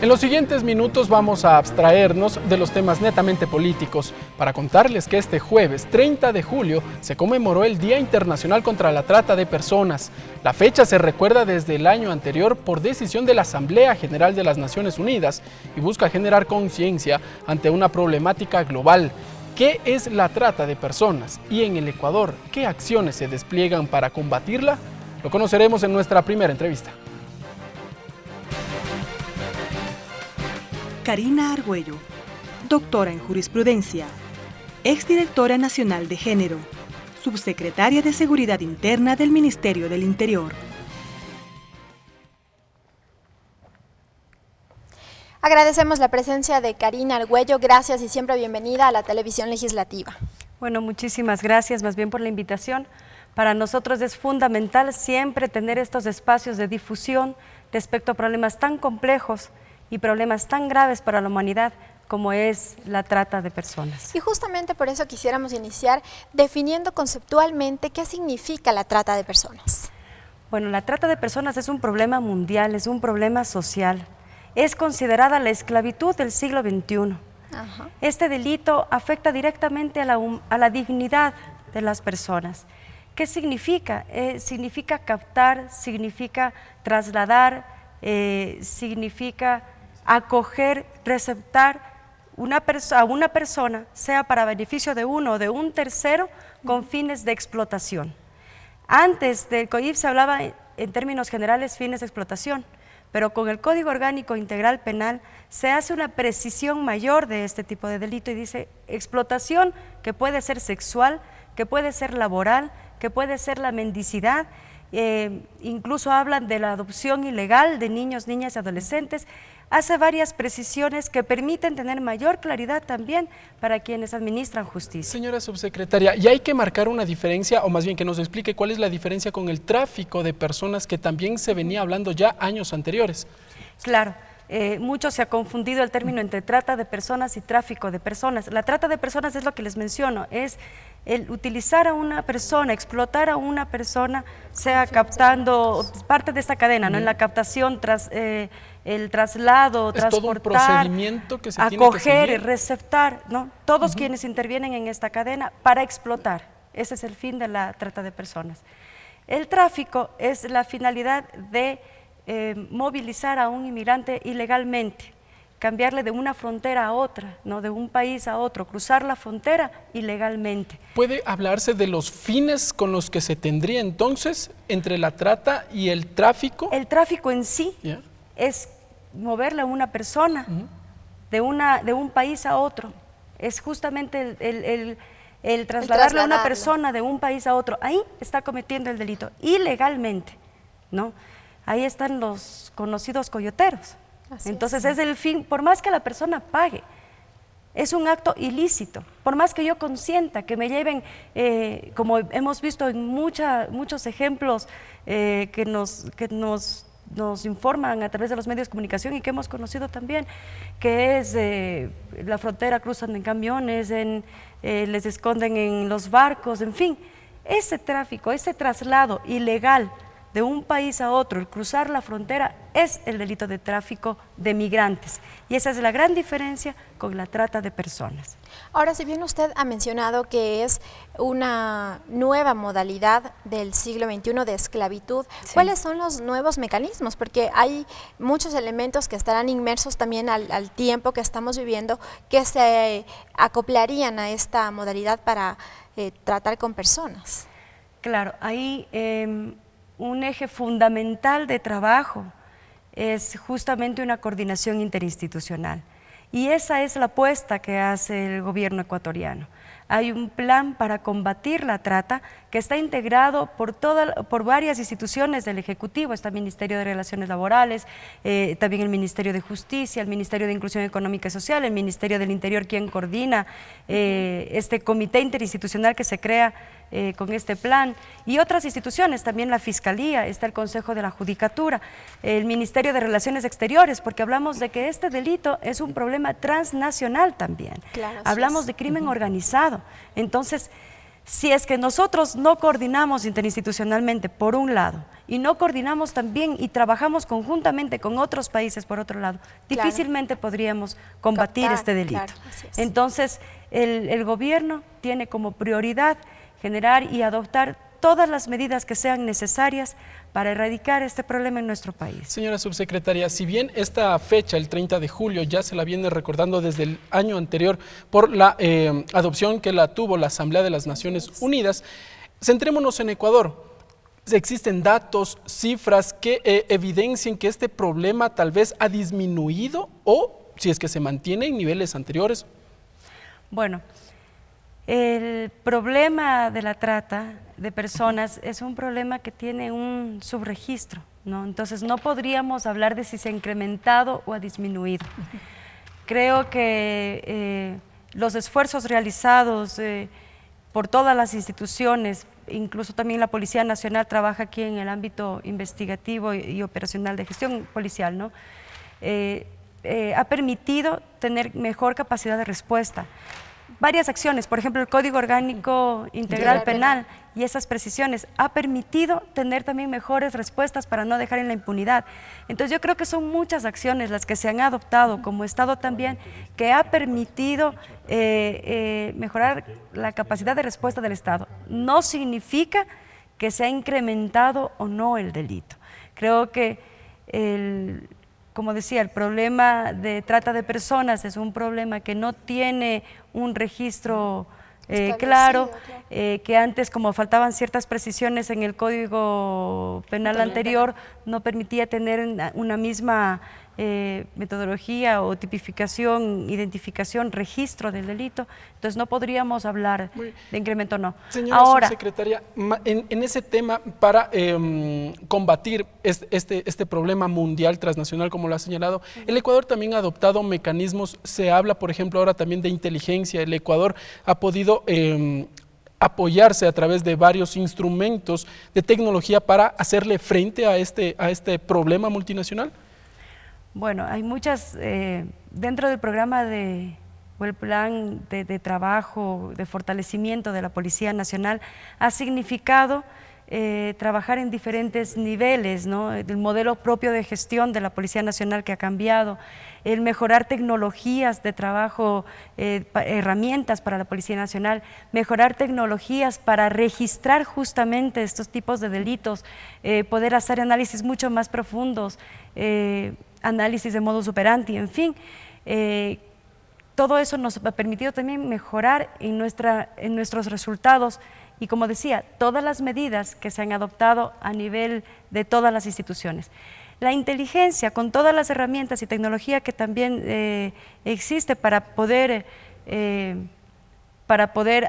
En los siguientes minutos vamos a abstraernos de los temas netamente políticos para contarles que este jueves 30 de julio se conmemoró el Día Internacional contra la Trata de Personas. La fecha se recuerda desde el año anterior por decisión de la Asamblea General de las Naciones Unidas y busca generar conciencia ante una problemática global. ¿Qué es la trata de personas? Y en el Ecuador, ¿qué acciones se despliegan para combatirla? Lo conoceremos en nuestra primera entrevista. Karina Argüello, doctora en jurisprudencia, exdirectora nacional de género, subsecretaria de Seguridad Interna del Ministerio del Interior. Agradecemos la presencia de Karina Argüello, gracias y siempre bienvenida a la televisión legislativa. Bueno, muchísimas gracias más bien por la invitación. Para nosotros es fundamental siempre tener estos espacios de difusión respecto a problemas tan complejos y problemas tan graves para la humanidad como es la trata de personas. Y justamente por eso quisiéramos iniciar definiendo conceptualmente qué significa la trata de personas. Bueno, la trata de personas es un problema mundial, es un problema social. Es considerada la esclavitud del siglo XXI. Ajá. Este delito afecta directamente a la dignidad de las personas. ¿Qué significa? Significa captar, significa trasladar, significa acoger, receptar a una persona, sea para beneficio de uno o de un tercero, con fines de explotación. Antes del COIP se hablaba en términos generales fines de explotación, pero con el Código Orgánico Integral Penal se hace una precisión mayor de este tipo de delito y dice explotación que puede ser sexual, que puede ser laboral, que puede ser la mendicidad, incluso hablan de la adopción ilegal de niños, niñas y adolescentes. Hace varias precisiones que permiten tener mayor claridad también para quienes administran justicia. Señora subsecretaria, ¿y hay que marcar una diferencia, o más bien que nos explique cuál es la diferencia con el tráfico de personas que también se venía hablando ya años anteriores? Claro. Mucho se ha confundido el término entre trata de personas y tráfico de personas. La trata de personas es lo que les menciono, es el utilizar a una persona, explotar a una persona, sea captando parte de esta cadena, ¿no? En la captación, el traslado, es transportar, todo un procedimiento que se tiene que acoger, seguir. Receptar, ¿no? Todos quienes intervienen en esta cadena para explotar. Ese es el fin de la trata de personas. El tráfico es la finalidad de movilizar a un inmigrante ilegalmente, cambiarle de una frontera a otra, ¿no? De un país a otro, cruzar la frontera ilegalmente. ¿Puede hablarse de los fines con los que se tendría entonces entre la trata y el tráfico? El tráfico en sí es moverle a una persona de un país a otro, es justamente el trasladarle a una persona de un país a otro. Ahí está cometiendo el delito, ilegalmente, ¿no? Ahí están los conocidos coyoteros. Entonces es el fin, por más que la persona pague, es un acto ilícito, por más que yo consienta que me lleven, como hemos visto en muchos ejemplos que nos informan a través de los medios de comunicación y que hemos conocido también, que es la frontera, cruzan en camiones, les esconden en los barcos, en fin, ese tráfico, ese traslado ilegal de un país a otro, el cruzar la frontera es el delito de tráfico de migrantes y esa es la gran diferencia con la trata de personas. Ahora, si bien usted ha mencionado que es una nueva modalidad del siglo XXI de esclavitud, ¿cuáles son los nuevos mecanismos? Porque hay muchos elementos que estarán inmersos también al tiempo que estamos viviendo que se acoplarían a esta modalidad para tratar con personas. Claro, ahí un eje fundamental de trabajo es justamente una coordinación interinstitucional y esa es la apuesta que hace el gobierno ecuatoriano. Hay un plan para combatir la trata que está integrado por varias instituciones del Ejecutivo, está el Ministerio de Relaciones Laborales, también el Ministerio de Justicia, el Ministerio de Inclusión Económica y Social, el Ministerio del Interior, quien coordina este comité interinstitucional que se crea con este plan, y otras instituciones, también la Fiscalía, está el Consejo de la Judicatura, el Ministerio de Relaciones Exteriores, porque hablamos de que este delito es un problema transnacional también. Claro, hablamos de crimen organizado, entonces Si es que nosotros no coordinamos interinstitucionalmente, por un lado, y no coordinamos también y trabajamos conjuntamente con otros países, por otro lado, difícilmente podríamos combatir este delito. Claro, entonces, el gobierno tiene como prioridad generar y adoptar todas las medidas que sean necesarias para erradicar este problema en nuestro país. Señora subsecretaria, si bien esta fecha, el 30 de julio, ya se la viene recordando desde el año anterior por la adopción que la tuvo la Asamblea de las Naciones Unidas, centrémonos en Ecuador. ¿Existen datos, cifras que evidencien que este problema tal vez ha disminuido o si es que se mantiene en niveles anteriores? Bueno, el problema de la trata de personas es un problema que tiene un subregistro, ¿no? Entonces no podríamos hablar de si se ha incrementado o ha disminuido. Creo que los esfuerzos realizados por todas las instituciones, incluso también la Policía Nacional trabaja aquí en el ámbito investigativo y operacional de gestión policial, ¿no? Ha permitido tener mejor capacidad de respuesta. Varias acciones, por ejemplo, el Código Orgánico Integral Penal y esas precisiones ha permitido tener también mejores respuestas para no dejar en la impunidad. Entonces yo creo que son muchas acciones las que se han adoptado como Estado también, que ha permitido mejorar la capacidad de respuesta del Estado. No significa que se ha incrementado o no el delito. Creo que como decía, el problema de trata de personas es un problema que no tiene un registro claro, que antes, como faltaban ciertas precisiones en el Código Penal anterior, no permitía tener una misma metodología o tipificación, identificación, registro del delito, entonces no podríamos hablar de incremento, no. Señora subsecretaria, en ese tema, para combatir este problema mundial, transnacional, como lo ha señalado, el Ecuador también ha adoptado mecanismos, se habla, por ejemplo, ahora también de inteligencia. El Ecuador ha podido apoyarse a través de varios instrumentos de tecnología para hacerle frente a este problema multinacional. Bueno, hay muchas, dentro del programa o el plan de trabajo, de fortalecimiento de la Policía Nacional, ha significado trabajar en diferentes niveles, ¿no? El modelo propio de gestión de la Policía Nacional que ha cambiado, el mejorar tecnologías de trabajo, herramientas para la Policía Nacional, mejorar tecnologías para registrar justamente estos tipos de delitos, poder hacer análisis mucho más profundos, análisis de modus operandi, en fin, todo eso nos ha permitido también mejorar en nuestros resultados y, como decía, todas las medidas que se han adoptado a nivel de todas las instituciones. La inteligencia, con todas las herramientas y tecnología que también existe para poder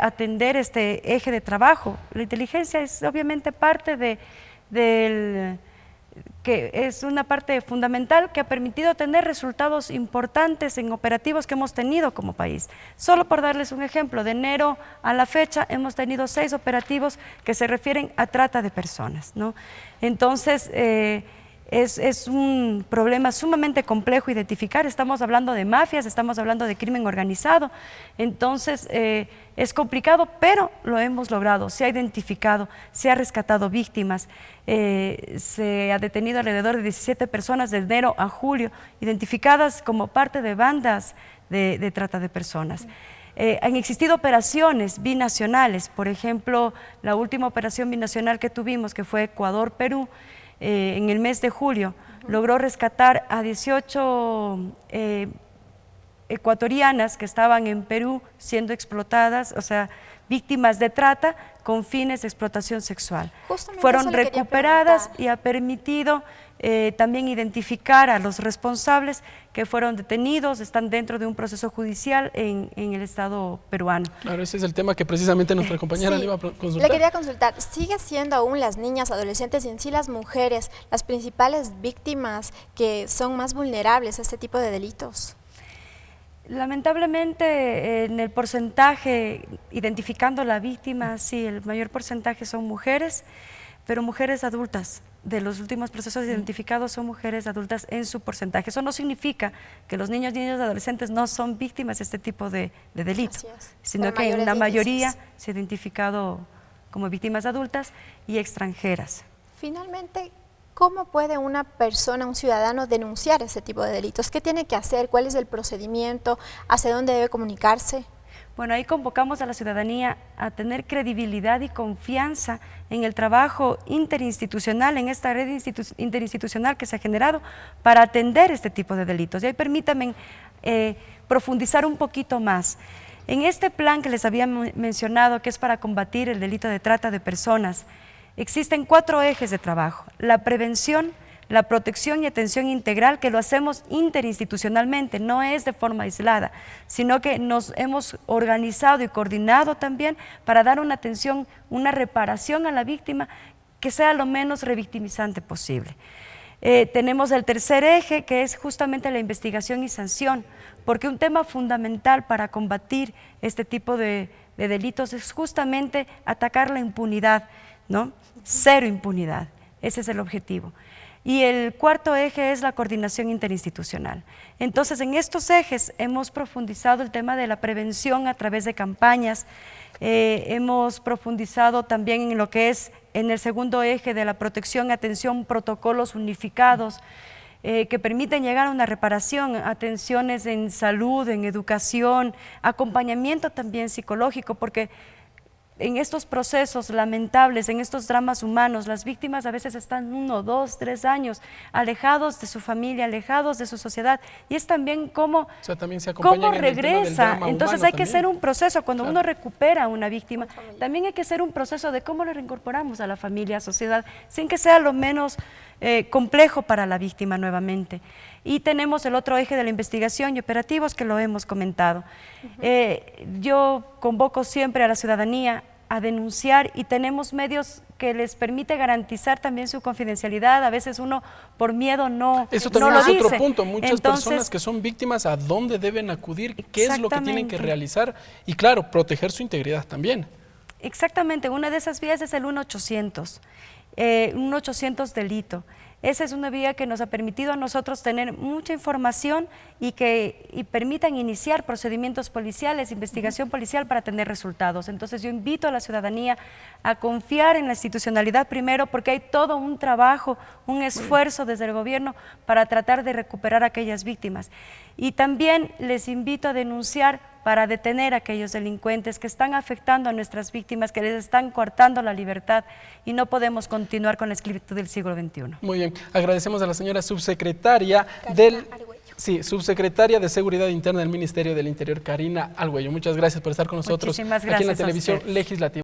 atender este eje de trabajo, la inteligencia es obviamente parte que es una parte fundamental que ha permitido tener resultados importantes en operativos que hemos tenido como país. Solo por darles un ejemplo, de enero a la fecha hemos tenido 6 operativos que se refieren a trata de personas, ¿no? Entonces, es un problema sumamente complejo identificar, estamos hablando de mafias, estamos hablando de crimen organizado, entonces es complicado, pero lo hemos logrado, se ha identificado, se ha rescatado víctimas, se ha detenido alrededor de 17 personas de enero a julio, identificadas como parte de bandas de trata de personas. Han existido operaciones binacionales, por ejemplo, la última operación binacional que tuvimos, que fue Ecuador-Perú, en el mes de julio, logró rescatar a 18 ecuatorianas que estaban en Perú siendo explotadas, o sea, víctimas de trata con fines de explotación sexual. Fueron recuperadas y ha permitido también identificar a los responsables que fueron detenidos, están dentro de un proceso judicial en el Estado peruano. Claro, ese es el tema que precisamente nuestra compañera le iba a consultar. Le quería consultar, ¿sigue siendo aún las niñas, adolescentes y en sí las mujeres las principales víctimas que son más vulnerables a este tipo de delitos? Lamentablemente, en el porcentaje, identificando la víctima, sí, el mayor porcentaje son mujeres, pero mujeres adultas. De los últimos procesos identificados son mujeres adultas en su porcentaje. Eso no significa que los niños y adolescentes no son víctimas de este tipo de delito, sino que una mayoría se ha identificado como víctimas adultas y extranjeras. Finalmente, ¿cómo puede una persona, un ciudadano, denunciar ese tipo de delitos? ¿Qué tiene que hacer? ¿Cuál es el procedimiento? ¿Hacia dónde debe comunicarse? Bueno, ahí convocamos a la ciudadanía a tener credibilidad y confianza en el trabajo interinstitucional, en esta red interinstitucional que se ha generado para atender este tipo de delitos. Y ahí permítanme profundizar un poquito más. En este plan que les había mencionado, que es para combatir el delito de trata de personas, existen 4 ejes de trabajo: la prevención, la protección y atención integral, que lo hacemos interinstitucionalmente, no es de forma aislada, sino que nos hemos organizado y coordinado también para dar una atención, una reparación a la víctima que sea lo menos revictimizante posible. Tenemos el tercer eje, que es justamente la investigación y sanción, porque un tema fundamental para combatir este tipo de delitos es justamente atacar la impunidad, ¿no? Cero impunidad, ese es el objetivo. Y el cuarto eje es la coordinación interinstitucional. Entonces, en estos ejes hemos profundizado el tema de la prevención a través de campañas, hemos profundizado también en lo que es, en el segundo eje de la protección, atención, protocolos unificados, que permiten llegar a una reparación, atenciones en salud, en educación, acompañamiento también psicológico, porque en estos procesos lamentables, en estos dramas humanos, las víctimas a veces están 1, 2, 3 años alejados de su familia, alejados de su sociedad, y es también cómo regresa. Entonces hay que hacer un proceso, cuando uno recupera a una víctima, también hay que hacer un proceso de cómo lo reincorporamos a la familia, a la sociedad, sin que sea lo menos complejo para la víctima nuevamente. Y tenemos el otro eje de la investigación y operativos, que lo hemos comentado. Yo convoco siempre a la ciudadanía a denunciar, y tenemos medios que les permite garantizar también su confidencialidad. A veces uno por miedo no Eso también no es lo otro dice. punto. Muchas Entonces, personas que son víctimas, ¿a dónde deben acudir? ¿Qué es lo que tienen que realizar? Y claro, proteger su integridad también. Exactamente, una de esas vías es el 1-800, 1-800 delito. Esa es una vía que nos ha permitido a nosotros tener mucha información y permitan iniciar procedimientos policiales, investigación policial, para tener resultados. Entonces yo invito a la ciudadanía a confiar en la institucionalidad primero, porque hay todo un trabajo, un esfuerzo desde el gobierno para tratar de recuperar a aquellas víctimas. Y también les invito a denunciar para detener a aquellos delincuentes que están afectando a nuestras víctimas, que les están coartando la libertad, y no podemos continuar con la esclavitud del siglo XXI. Muy bien, agradecemos a la señora subsecretaria subsecretaria de Seguridad Interna del Ministerio del Interior, Karina Arguello. Muchas gracias por estar con nosotros aquí en la televisión legislativa.